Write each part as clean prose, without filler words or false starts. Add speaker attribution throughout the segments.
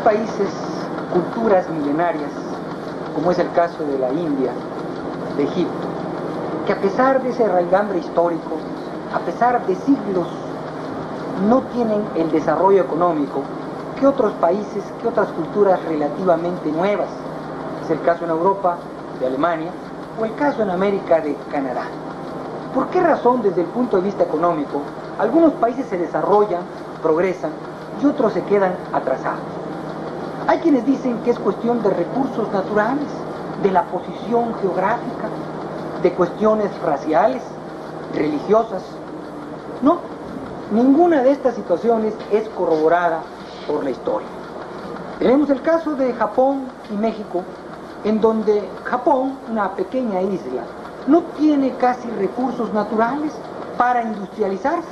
Speaker 1: países, culturas milenarias, como es el caso de la India, de Egipto, que a pesar de ese raigambre histórico, a pesar de siglos, no tienen el desarrollo económico que otros países, que otras culturas relativamente nuevas. Es el caso en Europa de Alemania o el caso en América de Canadá. ¿Por qué razón, desde el punto de vista económico, algunos países se desarrollan, progresan y otros se quedan atrasados? Hay quienes dicen que es cuestión de recursos naturales, de la posición geográfica, de cuestiones raciales, religiosas. No, ninguna de estas situaciones es corroborada por la historia. Tenemos el caso de Japón y México, en donde Japón, una pequeña isla, no tiene casi recursos naturales para industrializarse.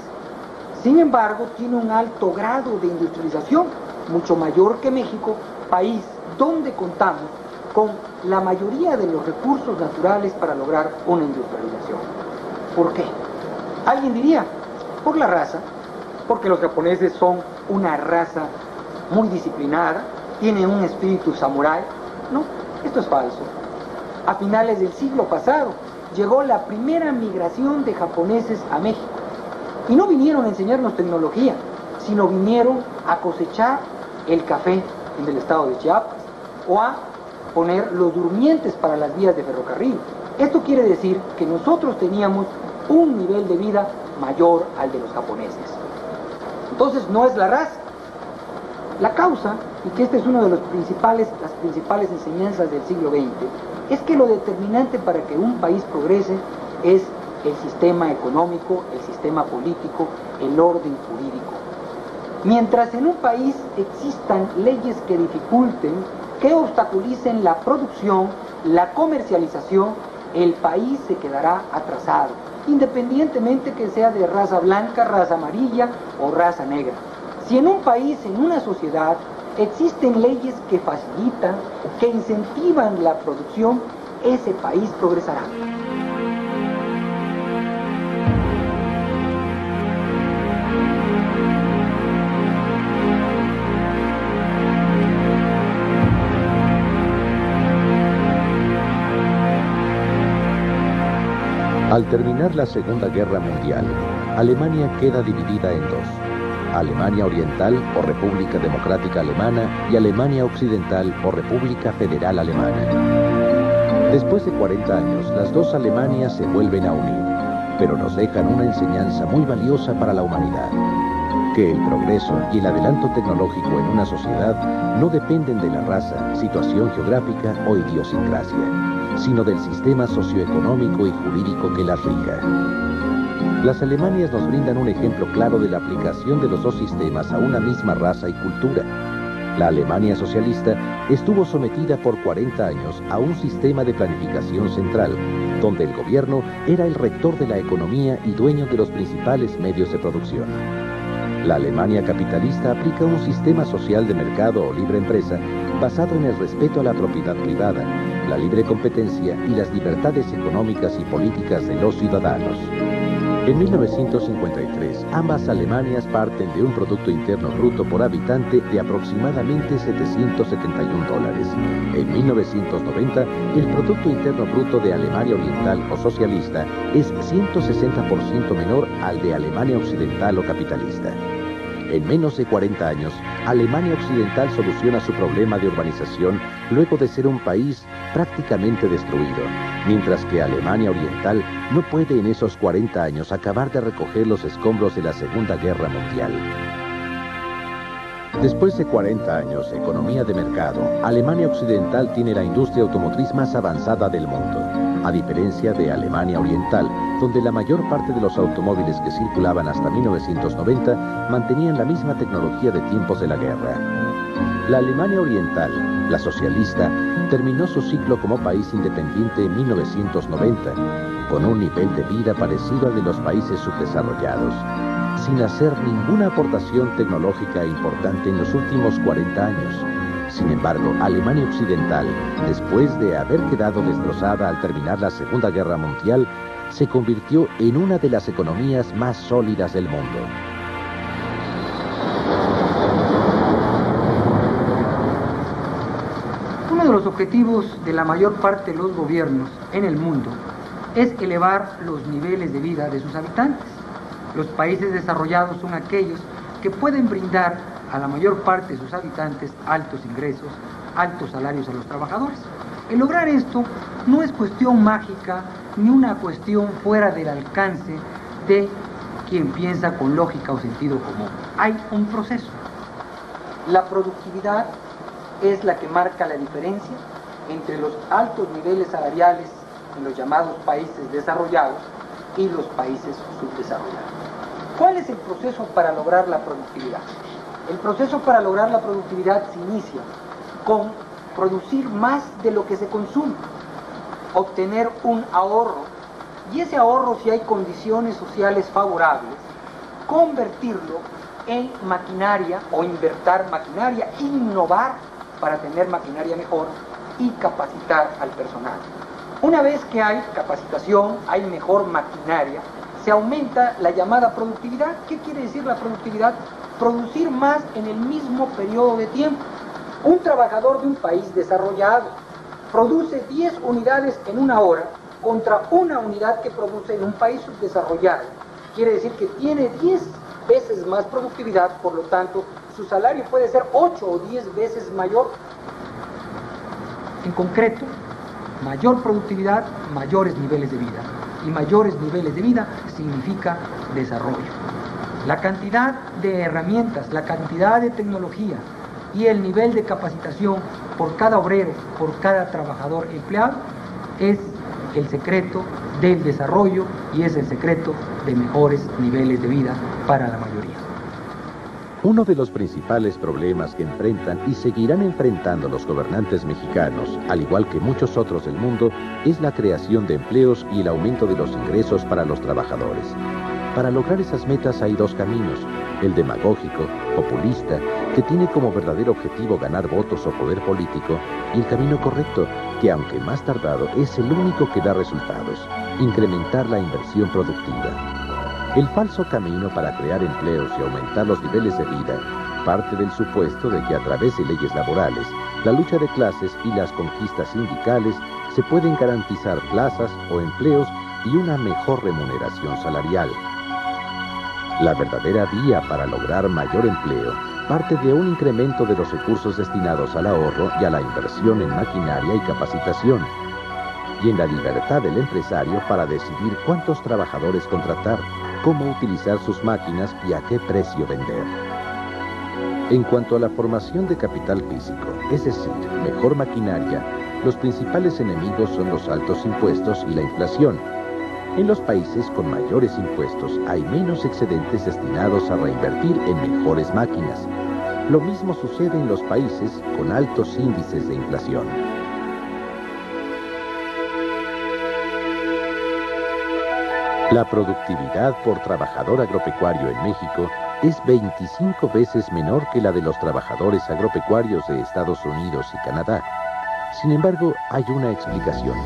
Speaker 1: Sin embargo, tiene un alto grado de industrialización, mucho mayor que México, país donde contamos con la mayoría de los recursos naturales para lograr una industrialización. ¿Por qué? Alguien diría, por la raza, porque los japoneses son una raza muy disciplinada, tienen un espíritu samurái. No, esto es falso. A finales del siglo pasado llegó la primera migración de japoneses a México. Y no vinieron a enseñarnos tecnología, sino vinieron a cosechar el café en el estado de Chiapas o a poner los durmientes para las vías de ferrocarril. Esto quiere decir que nosotros teníamos un nivel de vida mayor al de los japoneses. Entonces no es la raza. La causa, y que esta es una de las principales enseñanzas del siglo XX, es que lo determinante para que un país progrese es el sistema económico, el sistema político, el orden jurídico. Mientras en un país existan leyes que dificulten, que obstaculicen la producción, la comercialización, el país se quedará atrasado, independientemente que sea de raza blanca, raza amarilla o raza negra. Si en un país, en una sociedad, existen leyes que facilitan, que incentivan la producción, ese país progresará.
Speaker 2: Al terminar la Segunda Guerra Mundial, Alemania queda dividida en dos: Alemania Oriental o República Democrática Alemana y Alemania Occidental o República Federal Alemana. Después de 40 años, las dos Alemanias se vuelven a unir, pero nos dejan una enseñanza muy valiosa para la humanidad: que el progreso y el adelanto tecnológico en una sociedad no dependen de la raza, situación geográfica o idiosincrasia, sino del sistema socioeconómico y jurídico que las rija. Las Alemanias nos brindan un ejemplo claro de la aplicación de los dos sistemas a una misma raza y cultura. La Alemania socialista estuvo sometida por 40 años a un sistema de planificación central, donde el gobierno era el rector de la economía y dueño de los principales medios de producción. La Alemania capitalista aplica un sistema social de mercado o libre empresa basado en el respeto a la propiedad privada, la libre competencia y las libertades económicas y políticas de los ciudadanos. En 1953, ambas Alemanias parten de un Producto Interno Bruto por habitante de aproximadamente $771. En 1990, el Producto Interno Bruto de Alemania Oriental o socialista es 160% menor al de Alemania Occidental o capitalista. En menos de 40 años, Alemania Occidental soluciona su problema de urbanización luego de ser un país prácticamente destruido, mientras que Alemania Oriental no puede en esos 40 años acabar de recoger los escombros de la Segunda Guerra Mundial. Después de 40 años de economía de mercado, Alemania Occidental tiene la industria automotriz más avanzada del mundo, a diferencia de Alemania Oriental, donde la mayor parte de los automóviles que circulaban hasta 1990 mantenían la misma tecnología de tiempos de la guerra. La Alemania Oriental, la socialista, terminó su ciclo como país independiente en 1990, con un nivel de vida parecido al de los países subdesarrollados, sin hacer ninguna aportación tecnológica importante en los últimos 40 años. Sin embargo, Alemania Occidental, después de haber quedado destrozada al terminar la Segunda Guerra Mundial, se convirtió en una de las economías más sólidas del mundo.
Speaker 1: Uno de los objetivos de la mayor parte de los gobiernos en el mundo es elevar los niveles de vida de sus habitantes. Los países desarrollados son aquellos que pueden brindar a la mayor parte de sus habitantes altos ingresos, altos salarios a los trabajadores. El lograr esto no es cuestión mágica ni una cuestión fuera del alcance de quien piensa con lógica o sentido común. Hay un proceso. La productividad es la que marca la diferencia entre los altos niveles salariales en los llamados países desarrollados y los países subdesarrollados. ¿Cuál es el proceso para lograr la productividad? El proceso para lograr la productividad se inicia con producir más de lo que se consume, obtener un ahorro, y ese ahorro, si hay condiciones sociales favorables, convertirlo en maquinaria o invertir maquinaria, innovar para tener maquinaria mejor y capacitar al personal. Una vez que hay capacitación, hay mejor maquinaria, se aumenta la llamada productividad. ¿Qué quiere decir la productividad? Producir más en el mismo periodo de tiempo. Un trabajador de un país desarrollado produce 10 unidades en una hora contra una unidad que produce en un país subdesarrollado. Quiere decir que tiene 10 veces más productividad, por lo tanto, su salario puede ser 8 o 10 veces mayor. En concreto, mayor productividad, mayores niveles de vida. Y mayores niveles de vida significa desarrollo. La cantidad de herramientas, la cantidad de tecnología y el nivel de capacitación por cada obrero, por cada trabajador empleado, es el secreto del desarrollo y es el secreto de mejores niveles de vida para la mayoría.
Speaker 2: Uno de los principales problemas que enfrentan y seguirán enfrentando los gobernantes mexicanos, al igual que muchos otros del mundo, es la creación de empleos y el aumento de los ingresos para los trabajadores. Para lograr esas metas hay dos caminos: el demagógico, populista, que tiene como verdadero objetivo ganar votos o poder político, y el camino correcto, que aunque más tardado, es el único que da resultados: incrementar la inversión productiva. El falso camino para crear empleos y aumentar los niveles de vida parte del supuesto de que a través de leyes laborales, la lucha de clases y las conquistas sindicales se pueden garantizar plazas o empleos y una mejor remuneración salarial. La verdadera vía para lograr mayor empleo parte de un incremento de los recursos destinados al ahorro y a la inversión en maquinaria y capacitación, y en la libertad del empresario para decidir cuántos trabajadores contratar, cómo utilizar sus máquinas y a qué precio vender. En cuanto a la formación de capital físico, es decir, mejor maquinaria, los principales enemigos son los altos impuestos y la inflación. En los países con mayores impuestos hay menos excedentes destinados a reinvertir en mejores máquinas. Lo mismo sucede en los países con altos índices de inflación. La productividad por trabajador agropecuario en México es 25 veces menor que la de los trabajadores agropecuarios de Estados Unidos y Canadá. Sin embargo, hay una explicación.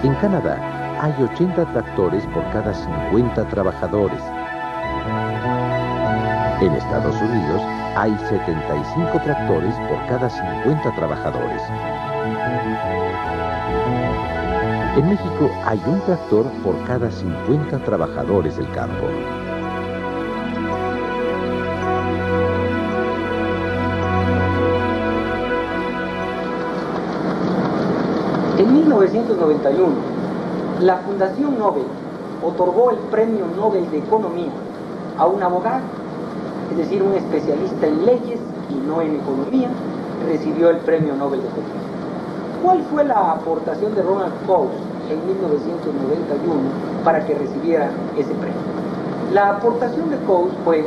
Speaker 2: En Canadá hay 80 tractores por cada 50 trabajadores. En Estados Unidos hay 75 tractores por cada 50 trabajadores. En México hay un tractor por cada 50 trabajadores del campo.
Speaker 1: En 1991, la Fundación Nobel otorgó el Premio Nobel de Economía a un abogado, es decir, un especialista en leyes y no en economía, recibió el Premio Nobel de Economía. ¿Cuál fue la aportación de Ronald Coase en 1991 para que recibiera ese premio? La aportación de Coase fue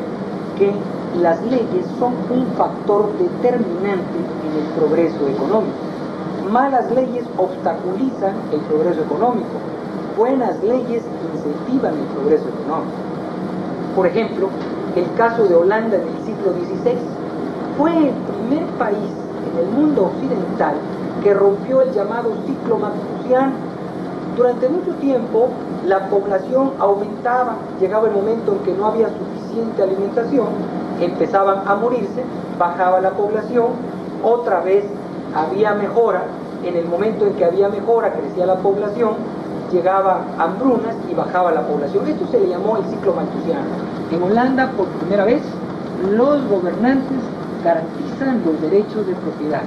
Speaker 1: que las leyes son un factor determinante en el progreso económico. Malas leyes obstaculizan el progreso económico. Buenas leyes incentivan el progreso económico. Por ejemplo, el caso de Holanda en el siglo XVI fue el primer país en el mundo occidental que rompió el llamado ciclo malthusiano. Durante mucho tiempo la población aumentaba, llegaba el momento en que no había suficiente alimentación, empezaban a morirse, bajaba la población, otra vez había mejora, en el momento en que había mejora crecía la población, llegaba hambrunas y bajaba la población. Esto se le llamó el ciclo malthusiano. En Holanda, por primera vez, los gobernantes garantizan los derechos de propiedad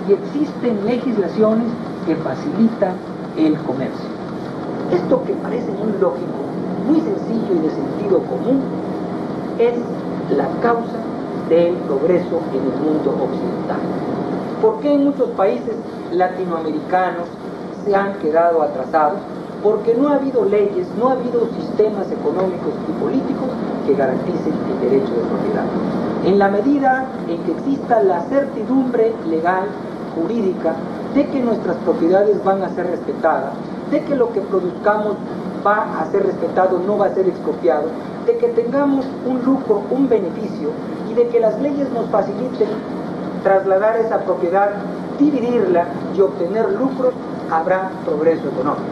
Speaker 1: y existen legislaciones que facilitan el comercio. Esto que parece muy lógico, muy sencillo y de sentido común, es la causa del progreso en el mundo occidental. ¿Por qué en muchos países latinoamericanos se han quedado atrasados? Porque no ha habido leyes, no ha habido sistemas económicos y políticos que garanticen el derecho de propiedad. En la medida en que exista la certidumbre legal, jurídica, de que nuestras propiedades van a ser respetadas, de que lo que produzcamos va a ser respetado, no va a ser expropiado, de que tengamos un lucro, un beneficio, y de que las leyes nos faciliten trasladar esa propiedad, dividirla y obtener lucros, habrá progreso económico.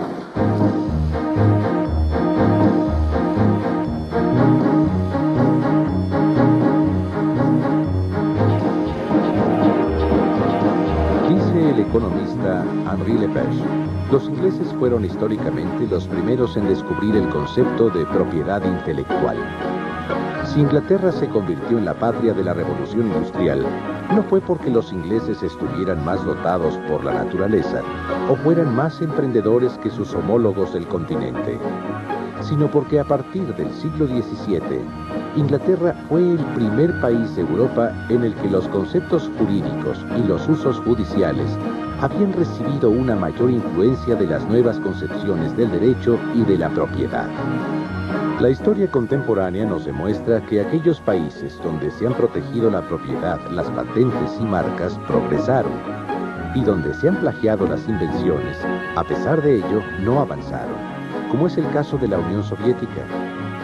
Speaker 2: Dice el economista Henri Lepage, los ingleses fueron históricamente los primeros en descubrir el concepto de propiedad intelectual. Si Inglaterra se convirtió en la patria de la revolución industrial, no fue porque los ingleses estuvieran más dotados por la naturaleza o fueran más emprendedores que sus homólogos del continente, sino porque a partir del siglo XVII, Inglaterra fue el primer país de Europa en el que los conceptos jurídicos y los usos judiciales habían recibido una mayor influencia de las nuevas concepciones del derecho y de la propiedad. La historia contemporánea nos demuestra que aquellos países donde se han protegido la propiedad, las patentes y marcas progresaron, y donde se han plagiado las invenciones, a pesar de ello, no avanzaron, como es el caso de la Unión Soviética,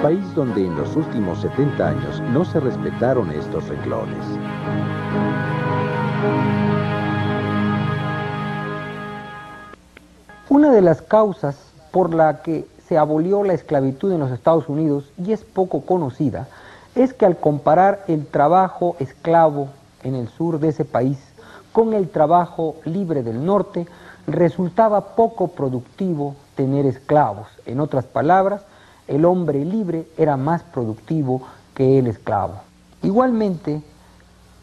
Speaker 2: país donde en los últimos 70 años no se respetaron estos renglones.
Speaker 1: Una de las causas por la que se abolió la esclavitud en los Estados Unidos, y es poco conocida, es que al comparar el trabajo esclavo en el sur de ese país con el trabajo libre del norte, resultaba poco productivo tener esclavos. En otras palabras, el hombre libre era más productivo que el esclavo. Igualmente,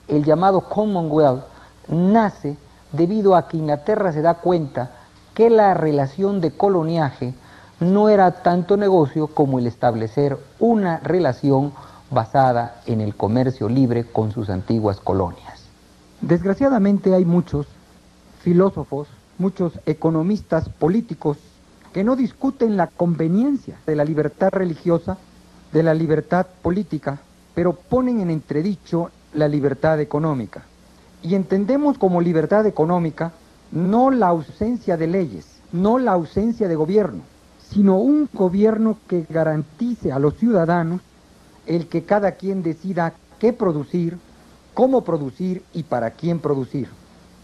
Speaker 1: el llamado Commonwealth nace debido a que Inglaterra se da cuenta que la relación de coloniaje no era tanto negocio como el establecer una relación basada en el comercio libre con sus antiguas colonias. Desgraciadamente hay muchos filósofos, muchos economistas políticos que no discuten la conveniencia de la libertad religiosa, de la libertad política, pero ponen en entredicho la libertad económica. Y entendemos como libertad económica no la ausencia de leyes, no la ausencia de gobierno, sino un gobierno que garantice a los ciudadanos el que cada quien decida qué producir, cómo producir y para quién producir.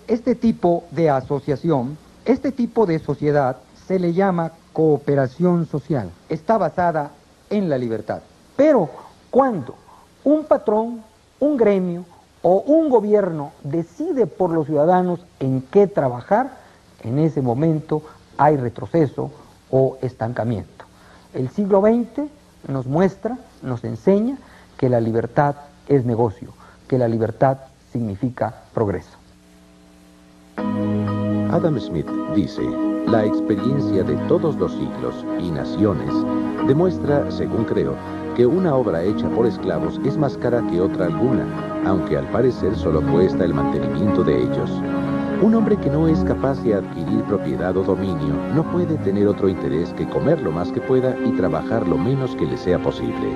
Speaker 1: Este tipo de asociación, este tipo de sociedad se le llama cooperación social. Está basada en la libertad. Pero cuando un patrón, un gremio o un gobierno decide por los ciudadanos en qué trabajar, en ese momento hay retroceso o estancamiento. El siglo XX nos muestra, nos enseña que la libertad es negocio, que la libertad significa progreso.
Speaker 2: Adam Smith dice, la experiencia de todos los siglos y naciones demuestra, según creo, que una obra hecha por esclavos es más cara que otra alguna, aunque al parecer solo cuesta el mantenimiento de ellos. Un hombre que no es capaz de adquirir propiedad o dominio no puede tener otro interés que comer lo más que pueda y trabajar lo menos que le sea posible.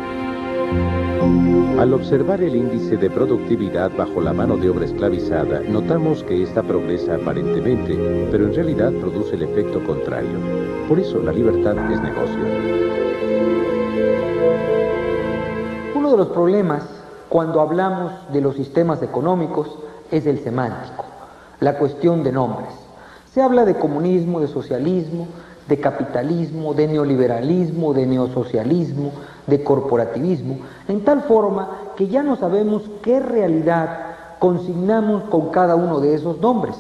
Speaker 2: Al observar el índice de productividad bajo la mano de obra esclavizada, notamos que ésta progresa aparentemente, pero en realidad produce el efecto contrario. Por eso la libertad es negocio.
Speaker 1: Uno de los problemas cuando hablamos de los sistemas económicos es el semántico. La cuestión de nombres. Se habla de comunismo, de socialismo, de capitalismo, de neoliberalismo, de neosocialismo, de corporativismo, en tal forma que ya no sabemos qué realidad consignamos con cada uno de esos nombres.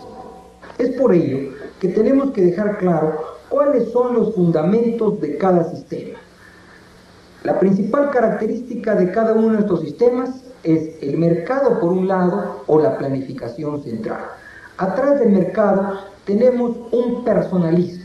Speaker 1: Es por ello que tenemos que dejar claro cuáles son los fundamentos de cada sistema. La principal característica de cada uno de estos sistemas es el mercado por un lado o la planificación central. Atrás del mercado tenemos un personalismo.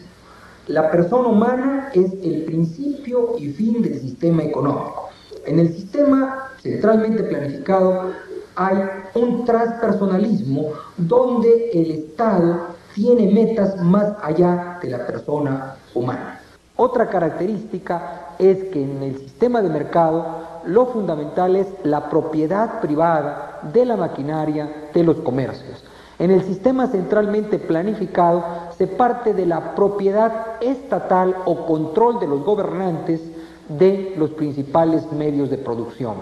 Speaker 1: La persona humana es el principio y fin del sistema económico. En el sistema centralmente planificado hay un transpersonalismo donde el Estado tiene metas más allá de la persona humana. Otra característica es que en el sistema de mercado lo fundamental es la propiedad privada de la maquinaria de los comercios. En el sistema centralmente planificado se parte de la propiedad estatal o control de los gobernantes de los principales medios de producción.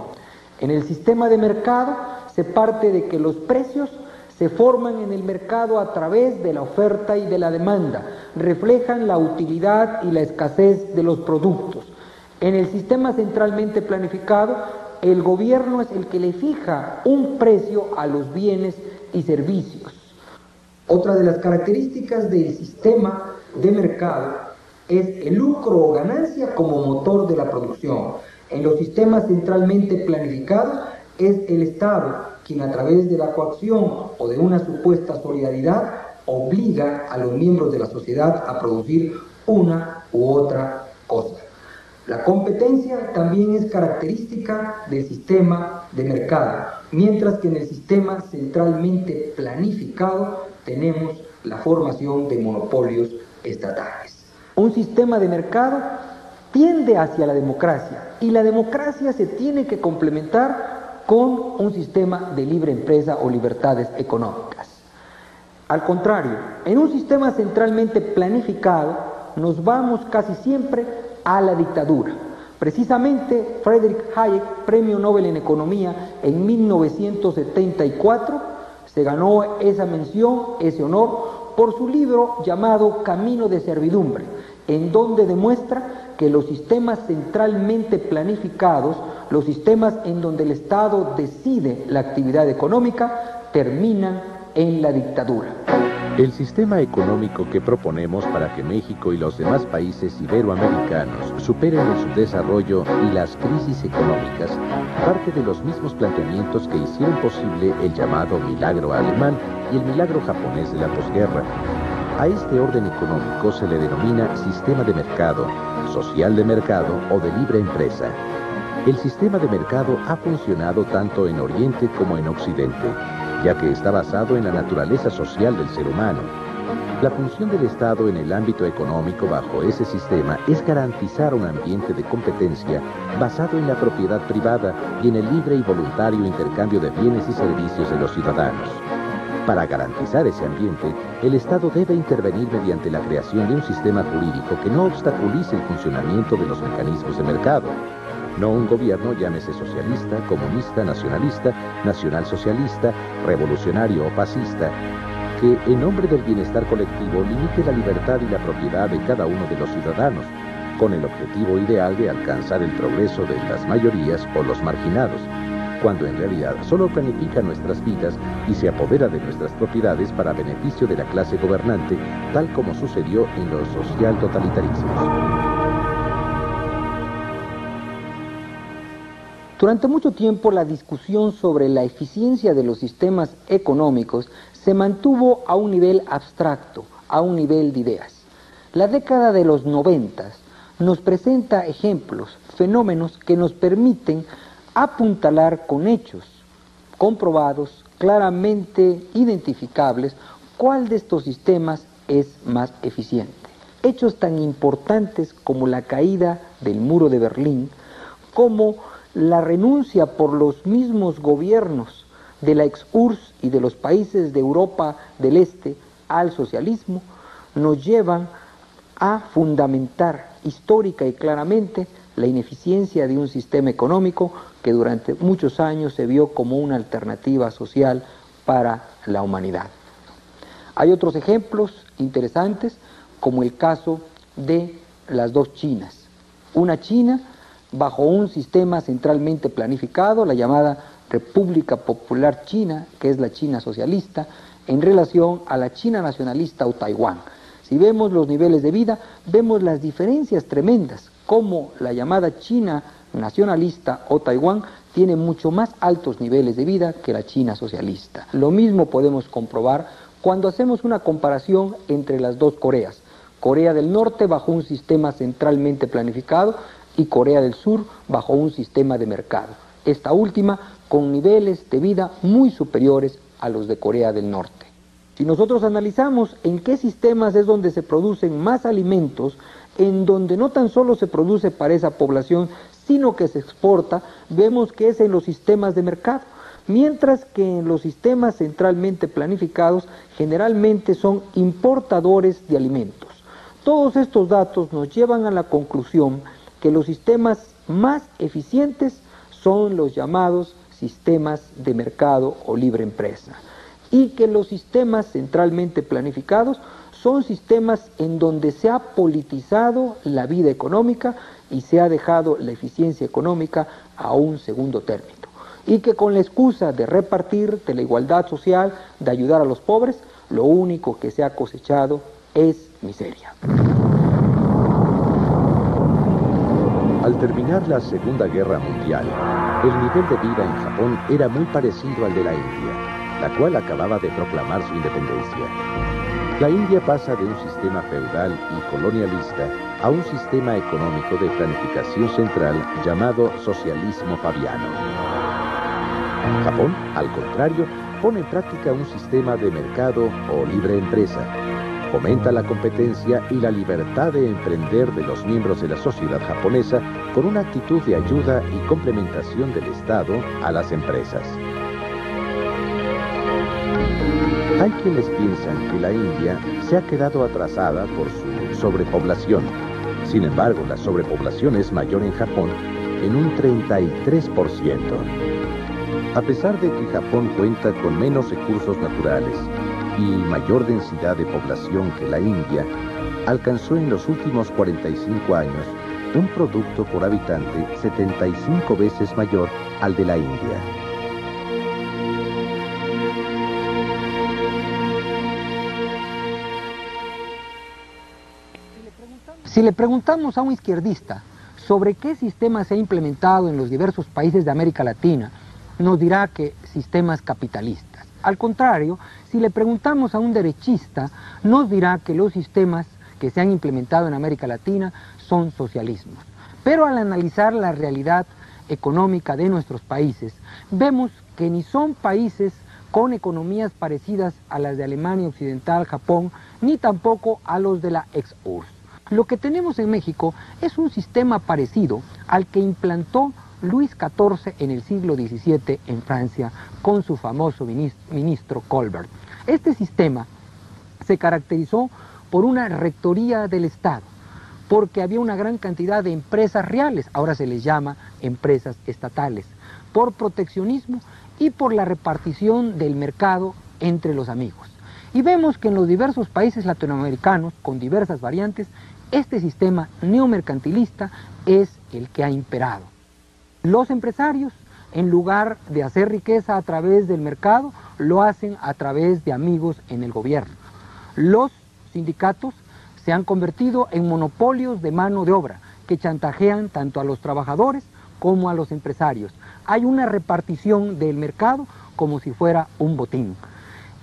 Speaker 1: En el sistema de mercado se parte de que los precios se forman en el mercado a través de la oferta y de la demanda, reflejan la utilidad y la escasez de los productos. En el sistema centralmente planificado, el gobierno es el que le fija un precio a los bienes y servicios. Otra de las características del sistema de mercado es el lucro o ganancia como motor de la producción. En los sistemas centralmente planificados es el Estado quien a través de la coacción o de una supuesta solidaridad obliga a los miembros de la sociedad a producir una u otra cosa. La competencia también es característica del sistema de mercado, mientras que en el sistema centralmente planificado tenemos la formación de monopolios estatales. Un sistema de mercado tiende hacia la democracia y la democracia se tiene que complementar con un sistema de libre empresa o libertades económicas. Al contrario, en un sistema centralmente planificado nos vamos casi siempre a la dictadura. Precisamente Friedrich Hayek, Premio Nobel en Economía en 1974, se ganó esa mención, ese honor, por su libro llamado Camino de Servidumbre, en donde demuestra que los sistemas centralmente planificados, los sistemas en donde el Estado decide la actividad económica, terminan en la dictadura.
Speaker 2: El sistema económico que proponemos para que México y los demás países iberoamericanos superen el subdesarrollo y las crisis económicas parte de los mismos planteamientos que hicieron posible el llamado milagro alemán y el milagro japonés de la posguerra. A este orden económico se le denomina sistema de mercado, social de mercado o de libre empresa. El sistema de mercado ha funcionado tanto en Oriente como en Occidente, ya que está basado en la naturaleza social del ser humano. La función del Estado en el ámbito económico bajo ese sistema es garantizar un ambiente de competencia basado en la propiedad privada y en el libre y voluntario intercambio de bienes y servicios de los ciudadanos. Para garantizar ese ambiente, el Estado debe intervenir mediante la creación de un sistema jurídico que no obstaculice el funcionamiento de los mecanismos de mercado. No un gobierno, llámese socialista, comunista, nacionalista, nacionalsocialista, revolucionario o fascista, que en nombre del bienestar colectivo limite la libertad y la propiedad de cada uno de los ciudadanos, con el objetivo ideal de alcanzar el progreso de las mayorías o los marginados, cuando en realidad solo planifica nuestras vidas y se apodera de nuestras propiedades para beneficio de la clase gobernante, tal como sucedió en los social totalitarismos.
Speaker 1: Durante mucho tiempo la discusión sobre la eficiencia de los sistemas económicos se mantuvo a un nivel abstracto, a un nivel de ideas. La década de los 90 nos presenta ejemplos, fenómenos que nos permiten apuntalar con hechos comprobados, claramente identificables, cuál de estos sistemas es más eficiente. Hechos tan importantes como la caída del muro de Berlín, como la renuncia por los mismos gobiernos de la ex-URSS y de los países de Europa del Este al socialismo, nos llevan a fundamentar histórica y claramente la ineficiencia de un sistema económico que durante muchos años se vio como una alternativa social para la humanidad. Hay otros ejemplos interesantes, como el caso de las dos Chinas. Una China bajo un sistema centralmente planificado, la llamada República Popular China, que es la China socialista, en relación a la China nacionalista o Taiwán. Si vemos los niveles de vida, vemos las diferencias tremendas, como la llamada China nacionalista o Taiwán tiene mucho más altos niveles de vida que la China socialista. Lo mismo podemos comprobar cuando hacemos una comparación entre las dos Coreas. Corea del Norte bajo un sistema centralmente planificado y Corea del Sur bajo un sistema de mercado. Esta última con niveles de vida muy superiores a los de Corea del Norte. Si nosotros analizamos en qué sistemas es donde se producen más alimentos, en donde no tan solo se produce para esa población, sino que se exporta, vemos que es en los sistemas de mercado, mientras que en los sistemas centralmente planificados generalmente son importadores de alimentos. Todos estos datos nos llevan a la conclusión que los sistemas más eficientes son los llamados sistemas de mercado o libre empresa, y que los sistemas centralmente planificados son sistemas en donde se ha politizado la vida económica y se ha dejado la eficiencia económica a un segundo término, y que con la excusa de repartir, de la igualdad social, de ayudar a los pobres, lo único que se ha cosechado es miseria.
Speaker 2: Al terminar la Segunda Guerra Mundial, el nivel de vida en Japón era muy parecido al de la India, la cual acababa de proclamar su independencia. La India pasa de un sistema feudal y colonialista a un sistema económico de planificación central llamado socialismo fabiano. Japón, al contrario, pone en práctica un sistema de mercado o libre empresa. Fomenta la competencia y la libertad de emprender de los miembros de la sociedad japonesa con una actitud de ayuda y complementación del Estado a las empresas. Hay quienes piensan que la India se ha quedado atrasada por su sobrepoblación. Sin embargo, la sobrepoblación es mayor en Japón en un 33%. A pesar de que Japón cuenta con menos recursos naturales y mayor densidad de población que la India, alcanzó en los últimos 45 años un producto por habitante 75 veces mayor al de la India.
Speaker 1: Si le preguntamos a un izquierdista sobre qué sistema se ha implementado en los diversos países de América Latina, nos dirá que sistemas capitalistas. Al contrario, si le preguntamos a un derechista, nos dirá que los sistemas que se han implementado en América Latina son socialismos. Pero al analizar la realidad económica de nuestros países, vemos que ni son países con economías parecidas a las de Alemania Occidental, Japón, ni tampoco a los de la ex-URSS. Lo que tenemos en México es un sistema parecido al que implantó Luis XIV en el siglo XVII en Francia con su famoso ministro Colbert. Este sistema se caracterizó por una rectoría del Estado, porque había una gran cantidad de empresas reales, ahora se les llama empresas estatales, por proteccionismo y por la repartición del mercado entre los amigos. Y vemos que en los diversos países latinoamericanos, con diversas variantes, este sistema neomercantilista es el que ha imperado. Los empresarios, en lugar de hacer riqueza a través del mercado, lo hacen a través de amigos en el gobierno. Los sindicatos se han convertido en monopolios de mano de obra que chantajean tanto a los trabajadores como a los empresarios. Hay una repartición del mercado como si fuera un botín.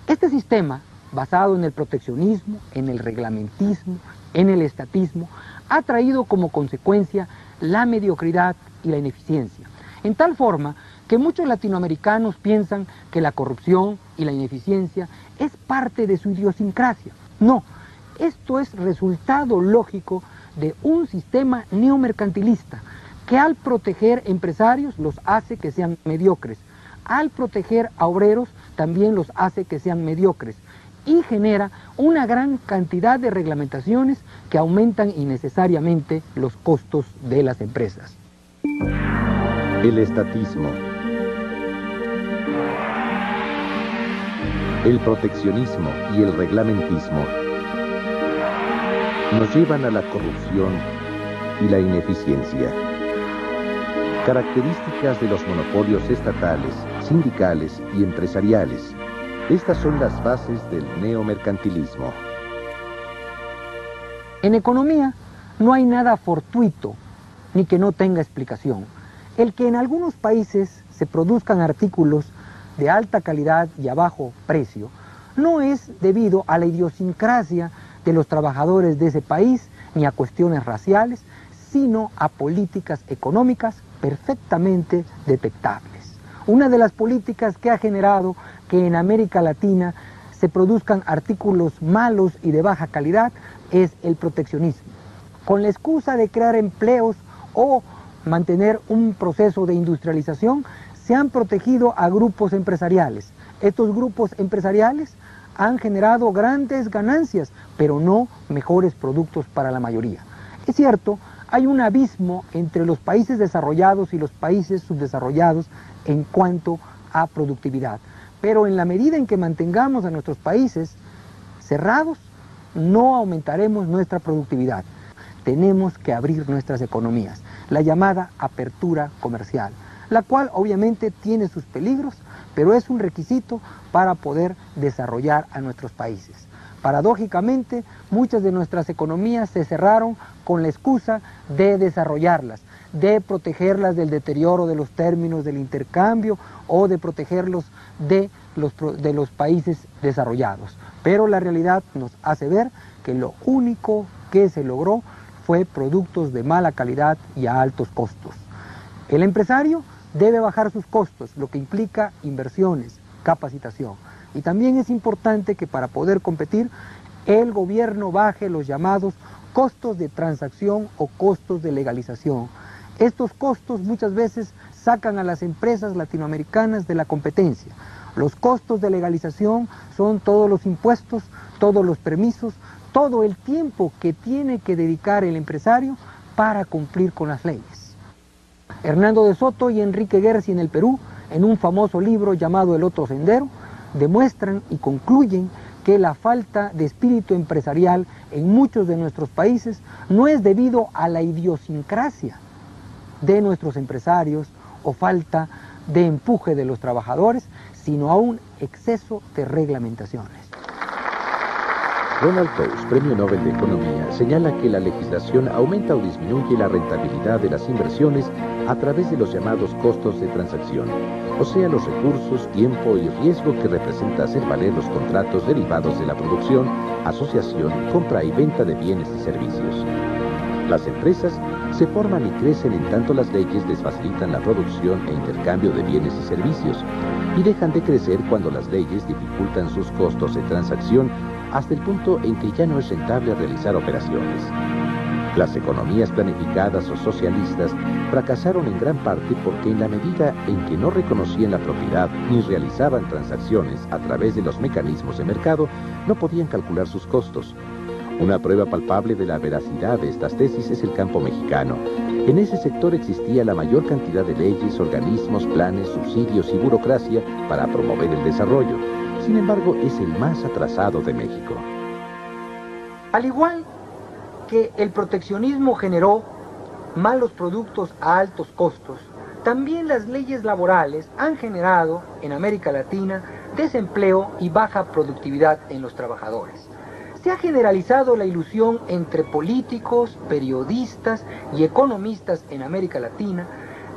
Speaker 1: Este sistema, basado en el proteccionismo, en el reglamentismo, en el estatismo, ha traído como consecuencia la mediocridad y la ineficiencia, en tal forma que muchos latinoamericanos piensan que la corrupción y la ineficiencia es parte de su idiosincrasia. No, esto es resultado lógico de un sistema neomercantilista que al proteger empresarios los hace que sean mediocres, al proteger a obreros también los hace que sean mediocres, y genera una gran cantidad de reglamentaciones que aumentan innecesariamente los costos de las empresas.
Speaker 2: El estatismo, el proteccionismo y el reglamentismo nos llevan a la corrupción y la ineficiencia. Características de los monopolios estatales, sindicales y empresariales Estas son las bases del neomercantilismo.
Speaker 1: En economía no hay nada fortuito ni que no tenga explicación. El que en algunos países se produzcan artículos de alta calidad y a bajo precio no es debido a la idiosincrasia de los trabajadores de ese país ni a cuestiones raciales, sino a políticas económicas perfectamente detectables. Una de las políticas que ha generado que en América Latina se produzcan artículos malos y de baja calidad es el proteccionismo. Con la excusa de crear empleos o mantener un proceso de industrialización, se han protegido a grupos empresariales. Estos grupos empresariales han generado grandes ganancias, pero no mejores productos para la mayoría. Es cierto, hay un abismo entre los países desarrollados y los países subdesarrollados en cuanto a productividad. Pero en la medida en que mantengamos a nuestros países cerrados, no aumentaremos nuestra productividad. Tenemos que abrir nuestras economías, la llamada apertura comercial, la cual obviamente tiene sus peligros, pero es un requisito para poder desarrollar a nuestros países. Paradójicamente, muchas de nuestras economías se cerraron con la excusa de desarrollarlas, de protegerlas del deterioro de los términos del intercambio o de protegerlos de los países desarrollados. Pero la realidad nos hace ver que lo único que se logró fue productos de mala calidad y a altos costos. El empresario debe bajar sus costos, lo que implica inversiones, capacitación. Y también es importante que para poder competir, el gobierno baje los llamados costos de transacción o costos de legalización. Estos costos muchas veces sacan a las empresas latinoamericanas de la competencia. Los costos de legalización son todos los impuestos, todos los permisos, todo el tiempo que tiene que dedicar el empresario para cumplir con las leyes. Hernando de Soto y Enrique Guerci en el Perú, en un famoso libro llamado El Otro Sendero, demuestran y concluyen que la falta de espíritu empresarial en muchos de nuestros países no es debido a la idiosincrasia de nuestros empresarios o falta de empuje de los trabajadores, sino a un exceso de reglamentaciones.
Speaker 2: Ronald Coase, Premio Nobel de Economía, señala que la legislación aumenta o disminuye la rentabilidad de las inversiones a través de los llamados costos de transacción, o sea, los recursos, tiempo y riesgo que representa hacer valer los contratos derivados de la producción, asociación, compra y venta de bienes y servicios. Las empresas se forman y crecen en tanto las leyes les facilitan la producción e intercambio de bienes y servicios, y dejan de crecer cuando las leyes dificultan sus costos de transacción hasta el punto en que ya no es rentable realizar operaciones. Las economías planificadas o socialistas fracasaron en gran parte porque en la medida en que no reconocían la propiedad ni realizaban transacciones a través de los mecanismos de mercado, no podían calcular sus costos. Una prueba palpable de la veracidad de estas tesis es el campo mexicano. En ese sector existía la mayor cantidad de leyes, organismos, planes, subsidios y burocracia para promover el desarrollo. Sin embargo, es el más atrasado de México.
Speaker 1: Al igual que el proteccionismo generó malos productos a altos costos, también las leyes laborales han generado en América Latina desempleo y baja productividad en los trabajadores. Se ha generalizado la ilusión entre políticos, periodistas y economistas en América Latina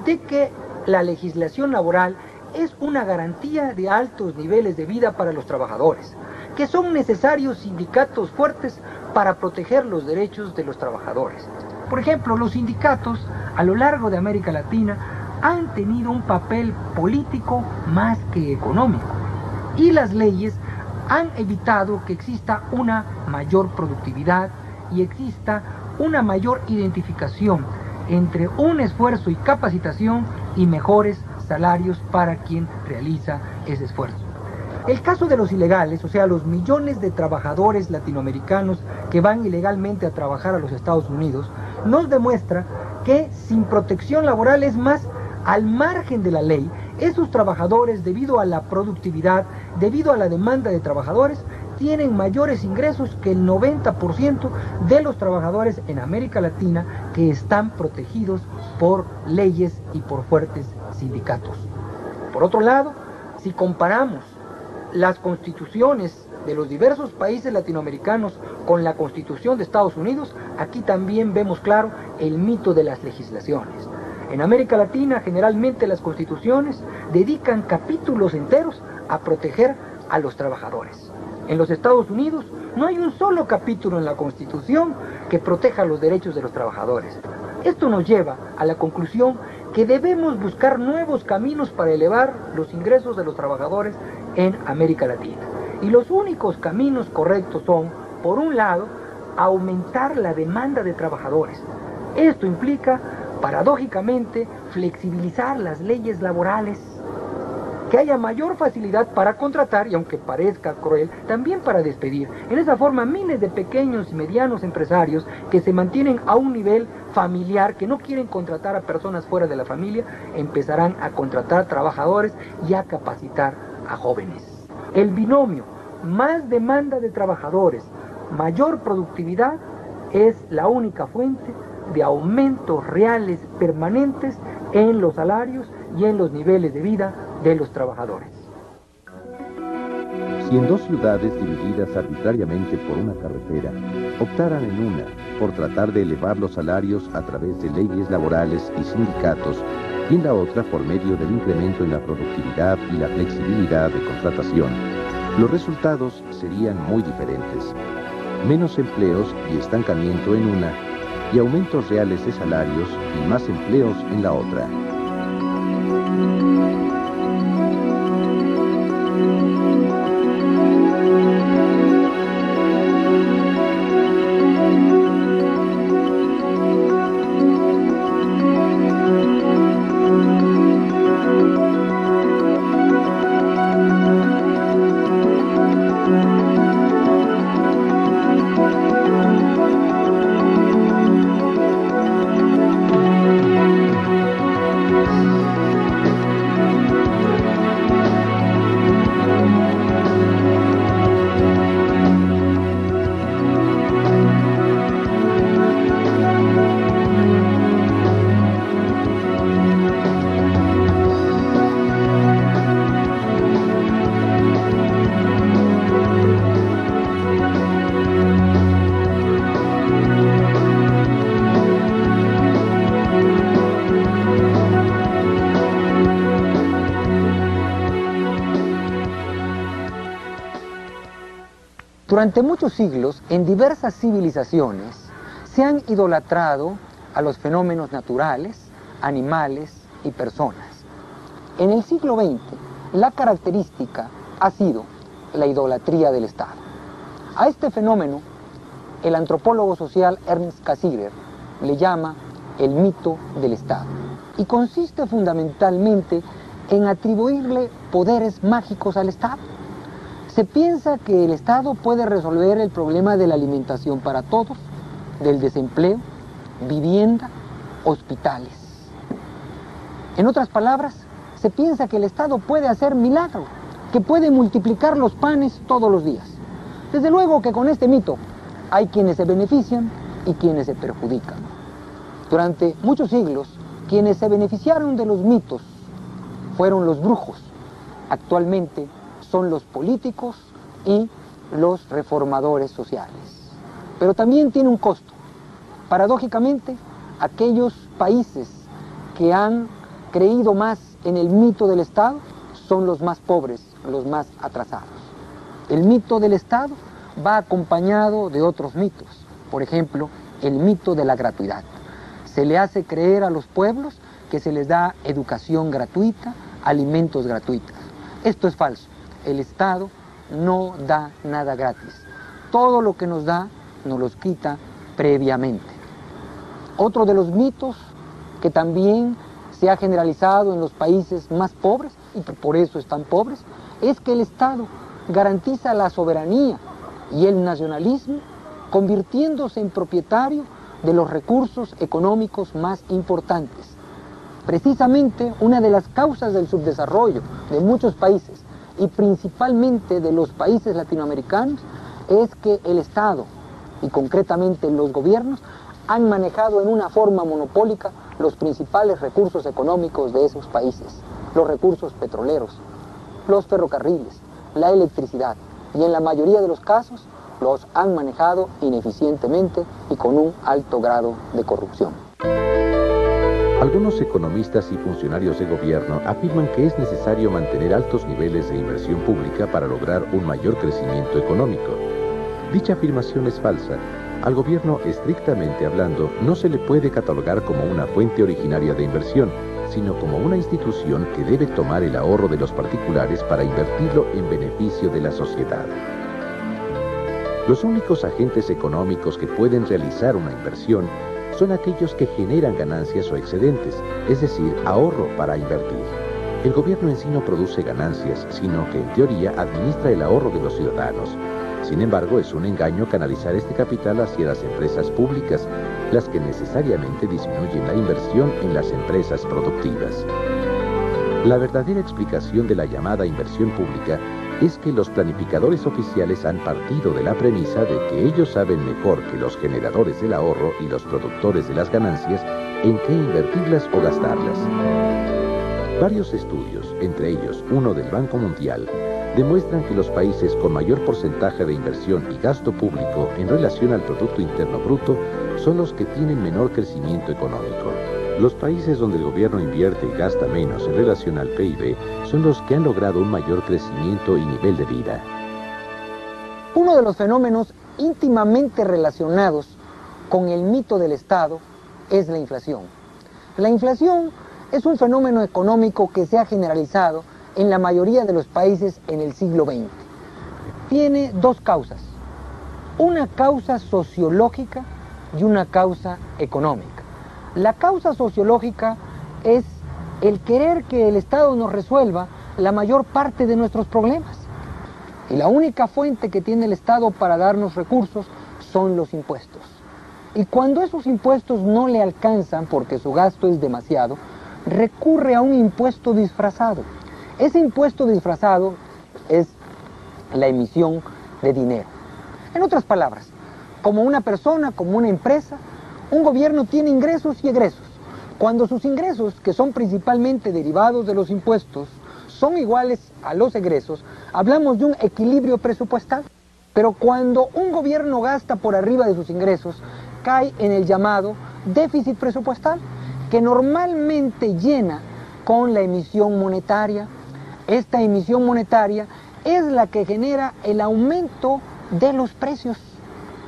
Speaker 1: de que la legislación laboral es una garantía de altos niveles de vida para los trabajadores, que son necesarios sindicatos fuertes para proteger los derechos de los trabajadores. Por ejemplo, los sindicatos a lo largo de América Latina han tenido un papel político más que económico, y las leyes han evitado que exista una mayor productividad y exista una mayor identificación entre un esfuerzo y capacitación y mejores salarios para quien realiza ese esfuerzo. El caso de los ilegales, o sea, los millones de trabajadores latinoamericanos que van ilegalmente a trabajar a los Estados Unidos, nos demuestra que sin protección laboral, es más, al margen de la ley, esos trabajadores, debido a la productividad, debido a la demanda de trabajadores, tienen mayores ingresos que el 90% de los trabajadores en América Latina que están protegidos por leyes y por fuertes sindicatos. Por otro lado, si comparamos las constituciones de los diversos países latinoamericanos con la Constitución de Estados Unidos, aquí también vemos claro el mito de las legislaciones. En América Latina, generalmente las constituciones dedican capítulos enteros a proteger a los trabajadores. En los Estados Unidos no hay un solo capítulo en la Constitución que proteja los derechos de los trabajadores. Esto nos lleva a la conclusión que debemos buscar nuevos caminos para elevar los ingresos de los trabajadores en América Latina. Y los únicos caminos correctos son, por un lado, aumentar la demanda de trabajadores. Esto implica, paradójicamente, flexibilizar las leyes laborales, que haya mayor facilidad para contratar y, aunque parezca cruel, también para despedir. En esa forma, miles de pequeños y medianos empresarios que se mantienen a un nivel familiar, que no quieren contratar a personas fuera de la familia, empezarán a contratar trabajadores y a capacitar a jóvenes. El binomio más demanda de trabajadores, mayor productividad, es la única fuente de aumentos reales permanentes en los salarios y en los niveles de vida de los trabajadores.
Speaker 2: Si en dos ciudades divididas arbitrariamente por una carretera optaran en una por tratar de elevar los salarios a través de leyes laborales y sindicatos, y en la otra por medio del incremento en la productividad y la flexibilidad de contratación, los resultados serían muy diferentes. Menos empleos y estancamiento en una, y aumentos reales de salarios y más empleos en la otra.
Speaker 1: Durante muchos siglos, en diversas civilizaciones, se han idolatrado a los fenómenos naturales, animales y personas. En el siglo XX, la característica ha sido la idolatría del Estado. A este fenómeno, el antropólogo social Ernst Cassirer le llama el mito del Estado, y consiste fundamentalmente en atribuirle poderes mágicos al Estado. Se piensa que el Estado puede resolver el problema de la alimentación para todos, del desempleo, vivienda, hospitales. En otras palabras, se piensa que el Estado puede hacer milagros, que puede multiplicar los panes todos los días. Desde luego que con este mito hay quienes se benefician y quienes se perjudican. Durante muchos siglos, quienes se beneficiaron de los mitos fueron los brujos. Actualmente son los políticos y los reformadores sociales. Pero también tiene un costo. Paradójicamente, aquellos países que han creído más en el mito del Estado son los más pobres, los más atrasados. El mito del Estado va acompañado de otros mitos. Por ejemplo, el mito de la gratuidad. Se le hace creer a los pueblos que se les da educación gratuita, alimentos gratuitos. Esto es falso. El Estado no da nada gratis. Todo lo que nos da, nos los quita previamente. Otro de los mitos que también se ha generalizado en los países más pobres, y por eso están pobres, es que el Estado garantiza la soberanía y el nacionalismo, convirtiéndose en propietario de los recursos económicos más importantes. Precisamente una de las causas del subdesarrollo de muchos países, y principalmente de los países latinoamericanos, es que el Estado, y concretamente los gobiernos, han manejado en una forma monopólica los principales recursos económicos de esos países, los recursos petroleros, los ferrocarriles, la electricidad y en la mayoría de los casos los han manejado ineficientemente y con un alto grado de corrupción.
Speaker 2: Algunos economistas y funcionarios de gobierno afirman que es necesario mantener altos niveles de inversión pública para lograr un mayor crecimiento económico. Dicha afirmación es falsa. Al gobierno, estrictamente hablando, no se le puede catalogar como una fuente originaria de inversión, sino como una institución que debe tomar el ahorro de los particulares para invertirlo en beneficio de la sociedad. Los únicos agentes económicos que pueden realizar una inversión son aquellos que generan ganancias o excedentes, es decir, ahorro para invertir. El gobierno en sí no produce ganancias, sino que en teoría administra el ahorro de los ciudadanos. Sin embargo, es un engaño canalizar este capital hacia las empresas públicas, las que necesariamente disminuyen la inversión en las empresas productivas. La verdadera explicación de la llamada inversión pública es que los planificadores oficiales han partido de la premisa de que ellos saben mejor que los generadores del ahorro y los productores de las ganancias en qué invertirlas o gastarlas. Varios estudios, entre ellos uno del Banco Mundial, demuestran que los países con mayor porcentaje de inversión y gasto público en relación al Producto Interno Bruto son los que tienen menor crecimiento económico. Los países donde el gobierno invierte y gasta menos en relación al PIB son los que han logrado un mayor crecimiento y nivel de vida.
Speaker 1: Uno de los fenómenos íntimamente relacionados con el mito del Estado es la inflación. La inflación es un fenómeno económico que se ha generalizado en la mayoría de los países en el siglo XX. Tiene dos causas, una causa sociológica y una causa económica. La causa sociológica es el querer que el Estado nos resuelva la mayor parte de nuestros problemas. Y la única fuente que tiene el Estado para darnos recursos son los impuestos. Y cuando esos impuestos no le alcanzan porque su gasto es demasiado, recurre a un impuesto disfrazado. Ese impuesto disfrazado es la emisión de dinero. En otras palabras, como una persona, como una empresa, un gobierno tiene ingresos y egresos. Cuando sus ingresos, que son principalmente derivados de los impuestos, son iguales a los egresos, hablamos de un equilibrio presupuestal. Pero cuando un gobierno gasta por arriba de sus ingresos, cae en el llamado déficit presupuestal, que normalmente llena con la emisión monetaria. Esta emisión monetaria es la que genera el aumento de los precios.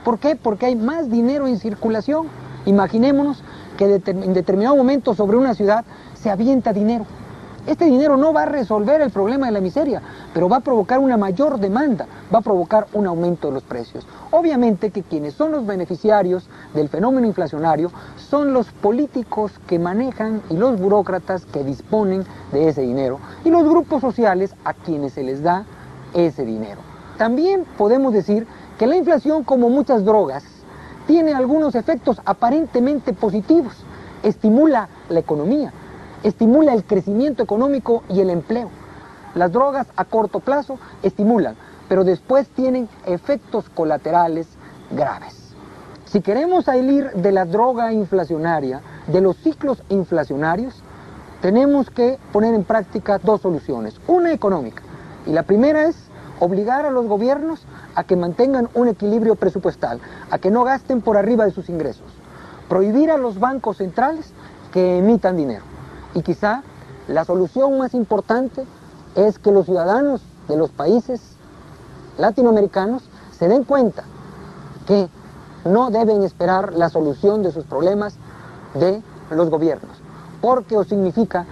Speaker 1: ¿Por qué? Porque hay más dinero en circulación. Imaginémonos que en determinado momento sobre una ciudad se avienta dinero. Este dinero no va a resolver el problema de la miseria, pero va a provocar una mayor demanda, va a provocar un aumento de los precios. Obviamente que quienes son los beneficiarios del fenómeno inflacionario son los políticos que manejan y los burócratas que disponen de ese dinero y los grupos sociales a quienes se les da ese dinero. También podemos decir que la inflación, como muchas drogas, tiene algunos efectos aparentemente positivos. Estimula la economía, estimula el crecimiento económico y el empleo. Las drogas a corto plazo estimulan, pero después tienen efectos colaterales graves. Si queremos salir de la droga inflacionaria, de los ciclos inflacionarios, tenemos que poner en práctica dos soluciones. Una económica, y la primera es obligar a los gobiernos a que mantengan un equilibrio presupuestal, a que no gasten por arriba de sus ingresos. Prohibir a los bancos centrales que emitan dinero. Y quizá la solución más importante es que los ciudadanos de los países latinoamericanos se den cuenta que no deben esperar la solución de sus problemas de los gobiernos, porque o significa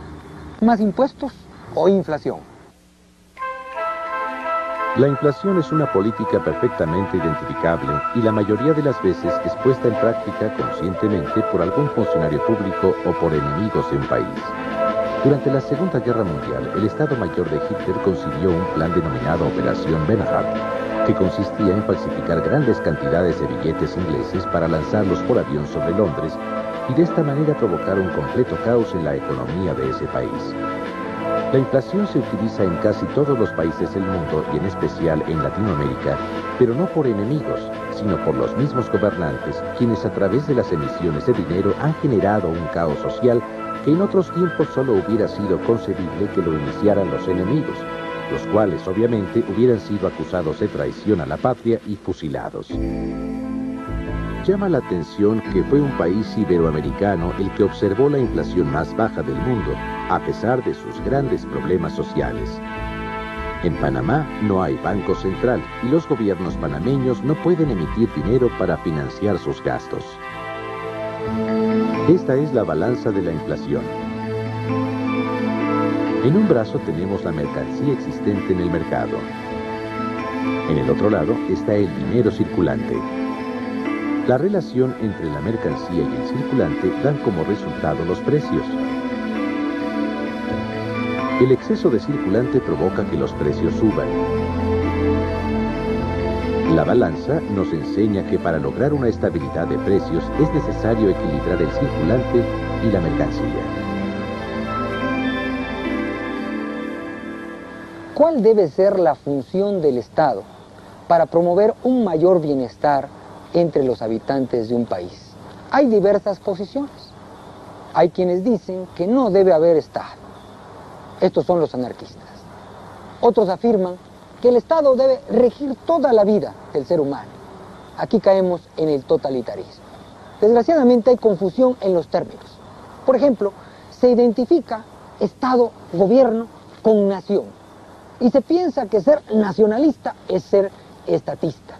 Speaker 1: más impuestos o inflación.
Speaker 2: La inflación es una política perfectamente identificable y la mayoría de las veces es puesta en práctica conscientemente por algún funcionario público o por enemigos de un país. Durante la Segunda Guerra Mundial, el Estado Mayor de Hitler concibió un plan denominado Operación Bernhardt, que consistía en falsificar grandes cantidades de billetes ingleses para lanzarlos por avión sobre Londres y de esta manera provocar un completo caos en la economía de ese país. La inflación se utiliza en casi todos los países del mundo y en especial en Latinoamérica, pero no por enemigos, sino por los mismos gobernantes, quienes a través de las emisiones de dinero han generado un caos social que en otros tiempos solo hubiera sido concebible que lo iniciaran los enemigos. los cuales obviamente hubieran sido acusados de traición a la patria y fusilados. Llama la atención que fue un país iberoamericano el que observó la inflación más baja del mundo, a pesar de sus grandes problemas sociales. En Panamá no hay banco central y los gobiernos panameños no pueden emitir dinero para financiar sus gastos. Esta es la balanza de la inflación. En un brazo tenemos la mercancía existente en el mercado. En el otro lado está el dinero circulante. La relación entre la mercancía y el circulante dan como resultado los precios. El exceso de circulante provoca que los precios suban. La balanza nos enseña que para lograr una estabilidad de precios es necesario equilibrar el circulante y la mercancía.
Speaker 1: ¿Cuál debe ser la función del Estado para promover un mayor bienestar entre los habitantes de un país? Hay diversas posiciones. Hay quienes dicen que no debe haber Estado. Estos son los anarquistas. Otros afirman que el Estado debe regir toda la vida del ser humano. Aquí caemos en el totalitarismo. Desgraciadamente hay confusión en los términos. Por ejemplo, se identifica Estado, gobierno con nación. Y se piensa que ser nacionalista es ser estatista.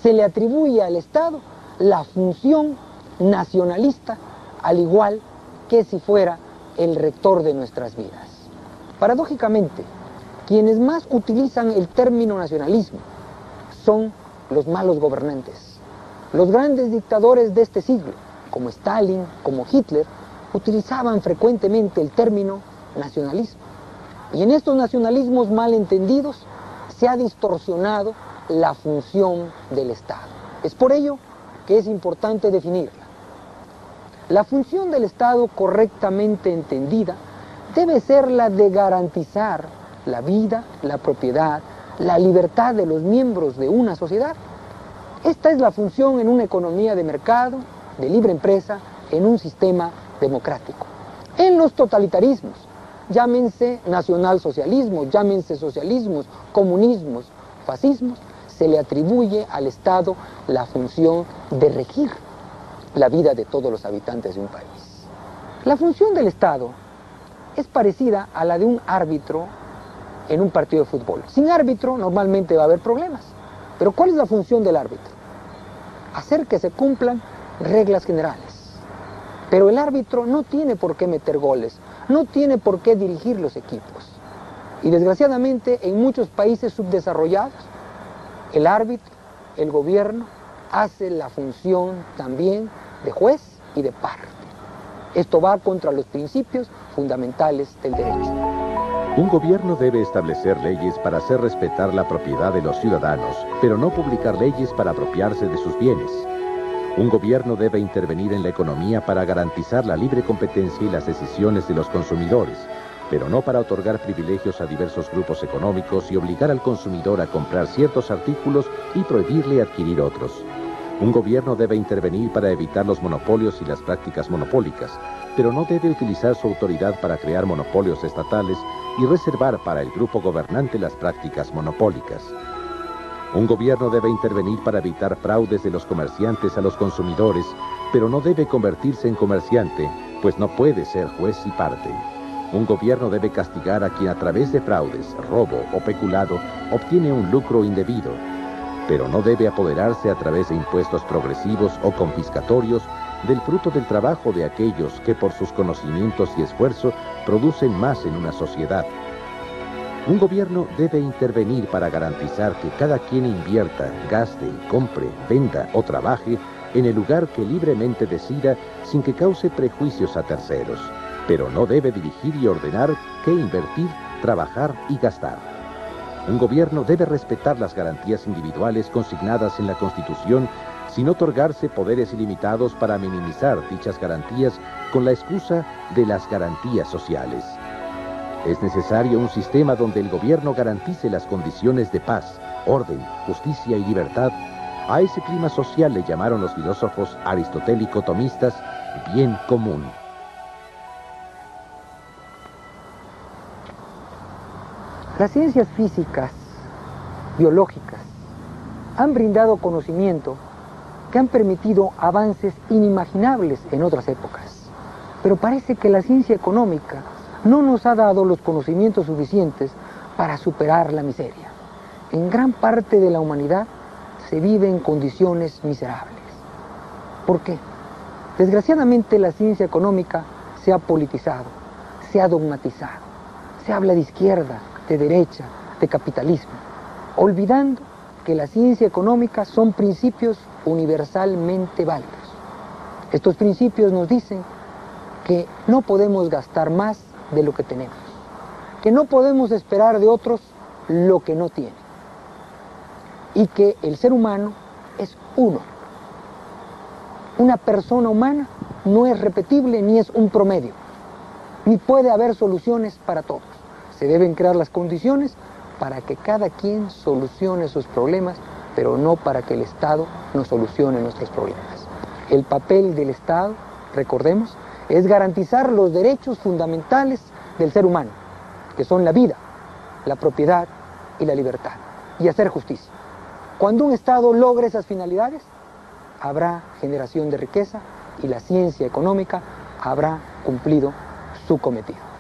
Speaker 1: Se le atribuye al Estado la función nacionalista, al igual que si fuera el rector de nuestras vidas. Paradójicamente, quienes más utilizan el término nacionalismo son los malos gobernantes. Los grandes dictadores de este siglo, como Stalin, como Hitler, utilizaban frecuentemente el término nacionalismo. Y en estos nacionalismos mal entendidos se ha distorsionado la función del Estado. Es por ello que es importante definirla. La función del Estado correctamente entendida debe ser la de garantizar la vida, la propiedad, la libertad de los miembros de una sociedad. Esta es la función en una economía de mercado, de libre empresa, en un sistema democrático. En los totalitarismos, llámense nacionalsocialismo, llámense socialismos, comunismos, fascismos, se le atribuye al Estado la función de regir la vida de todos los habitantes de un país. La función del Estado es parecida a la de un árbitro en un partido de fútbol. Sin árbitro normalmente va a haber problemas. Pero ¿cuál es la función del árbitro? Hacer que se cumplan reglas generales. Pero el árbitro no tiene por qué meter goles, no tiene por qué dirigir los equipos. Y desgraciadamente en muchos países subdesarrollados, el árbitro, el gobierno, hace la función también de juez y de parte. Esto va contra los principios fundamentales del derecho.
Speaker 2: Un gobierno debe establecer leyes para hacer respetar la propiedad de los ciudadanos, pero no publicar leyes para apropiarse de sus bienes. Un gobierno debe intervenir en la economía para garantizar la libre competencia y las decisiones de los consumidores, pero no para otorgar privilegios a diversos grupos económicos y obligar al consumidor a comprar ciertos artículos y prohibirle adquirir otros. Un gobierno debe intervenir para evitar los monopolios y las prácticas monopólicas, pero no debe utilizar su autoridad para crear monopolios estatales y reservar para el grupo gobernante las prácticas monopólicas. Un gobierno debe intervenir para evitar fraudes de los comerciantes a los consumidores, pero no debe convertirse en comerciante, pues no puede ser juez y parte. Un gobierno debe castigar a quien a través de fraudes, robo o peculado obtiene un lucro indebido, pero no debe apoderarse a través de impuestos progresivos o confiscatorios del fruto del trabajo de aquellos que por sus conocimientos y esfuerzo producen más en una sociedad. Un gobierno debe intervenir para garantizar que cada quien invierta, gaste, compre, venda o trabaje en el lugar que libremente decida sin que cause prejuicios a terceros, pero no debe dirigir y ordenar qué invertir, trabajar y gastar. Un gobierno debe respetar las garantías individuales consignadas en la Constitución sin otorgarse poderes ilimitados para minimizar dichas garantías con la excusa de las garantías sociales. Es necesario un sistema donde el gobierno garantice las condiciones de paz, orden, justicia y libertad. A ese clima social le llamaron los filósofos aristotélico-tomistas bien común.
Speaker 1: Las ciencias físicas, biológicas, han brindado conocimiento que han permitido avances inimaginables en otras épocas. Pero parece que la ciencia económica no nos ha dado los conocimientos suficientes para superar la miseria. En gran parte de la humanidad se vive en condiciones miserables. ¿Por qué? Desgraciadamente la ciencia económica se ha politizado, se ha dogmatizado, se habla de izquierda, de derecha, de capitalismo, olvidando que la ciencia económica son principios universalmente válidos. Estos principios nos dicen que no podemos gastar más de lo que tenemos, que no podemos esperar de otros lo que no tienen, y que el ser humano es uno. Una persona humana no es repetible ni es un promedio, ni puede haber soluciones para todos. Se deben crear las condiciones para que cada quien solucione sus problemas, pero no para que el Estado nos solucione nuestros problemas. El papel del Estado, recordemos, es garantizar los derechos fundamentales del ser humano, que son la vida, la propiedad y la libertad, y hacer justicia. Cuando un Estado logre esas finalidades, habrá generación de riqueza y la ciencia económica habrá cumplido su cometido.